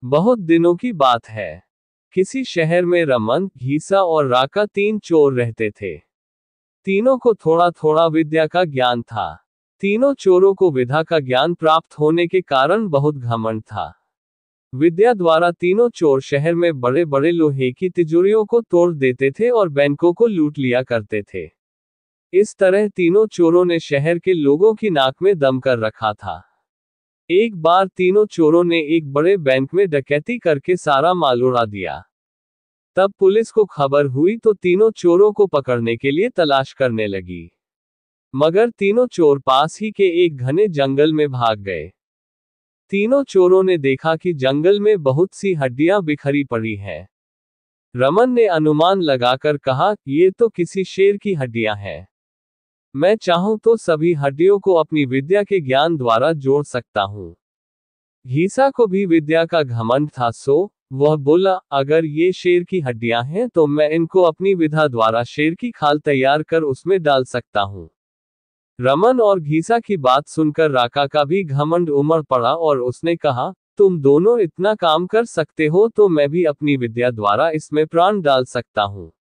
बहुत दिनों की बात है। किसी शहर में रमन, घीसा और राका 3 चोर रहते थे। तीनों को थोड़ा थोड़ा विद्या का ज्ञान था। तीनों चोरों को विद्या का ज्ञान प्राप्त होने के कारण बहुत घमंड था। विद्या द्वारा तीनों चोर शहर में बड़े बड़े लोहे की तिजोरियों को तोड़ देते थे और बैंकों को लूट लिया करते थे। इस तरह तीनों चोरों ने शहर के लोगों की नाक में दम कर रखा था। एक बार तीनों चोरों ने एक बड़े बैंक में डकैती करके सारा माल उड़ा दिया। तब पुलिस को खबर हुई तो तीनों चोरों को पकड़ने के लिए तलाश करने लगी। मगर तीनों चोर पास ही के एक घने जंगल में भाग गए। तीनों चोरों ने देखा कि जंगल में बहुत सी हड्डियां बिखरी पड़ी हैं। रमन ने अनुमान लगाकर कहा, ये तो किसी शेर की हड्डियां हैं। मैं चाहूं तो सभी हड्डियों को अपनी विद्या के ज्ञान द्वारा जोड़ सकता हूं। घीसा को भी विद्या का घमंड था, सो वह बोला, अगर ये शेर की हड्डियां हैं तो मैं इनको अपनी विद्या द्वारा शेर की खाल तैयार कर उसमें डाल सकता हूं। रमन और घीसा की बात सुनकर राका का भी घमंड उमड़ पड़ा और उसने कहा, तुम दोनों इतना काम कर सकते हो तो मैं भी अपनी विद्या द्वारा इसमें प्राण डाल सकता हूं।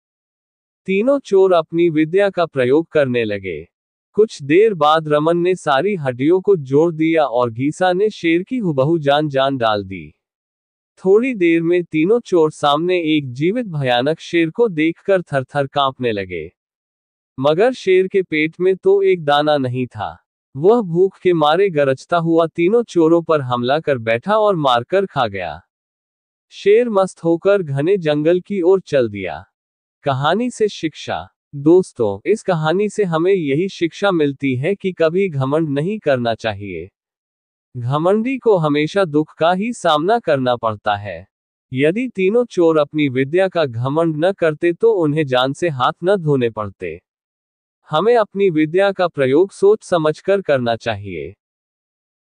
तीनों चोर अपनी विद्या का प्रयोग करने लगे। कुछ देर बाद रमन ने सारी हड्डियों को जोड़ दिया और घीसा ने शेर की हुबहू जान डाल दी। थोड़ी देर में तीनों चोर सामने एक जीवित भयानक शेर को देखकर थर-थर कांपने लगे। मगर शेर के पेट में तो एक दाना नहीं था। वह भूख के मारे गरजता हुआ तीनों चोरों पर हमला कर बैठा और मारकर खा गया। शेर मस्त होकर घने जंगल की ओर चल दिया। कहानी से शिक्षा। दोस्तों, इस कहानी से हमें यही शिक्षा मिलती है कि कभी घमंड नहीं करना चाहिए। घमंडी को हमेशा दुख का ही सामना करना पड़ता है। यदि तीनों चोर अपनी विद्या का घमंड न करते तो उन्हें जान से हाथ न धोने पड़ते। हमें अपनी विद्या का प्रयोग सोच समझकर करना चाहिए।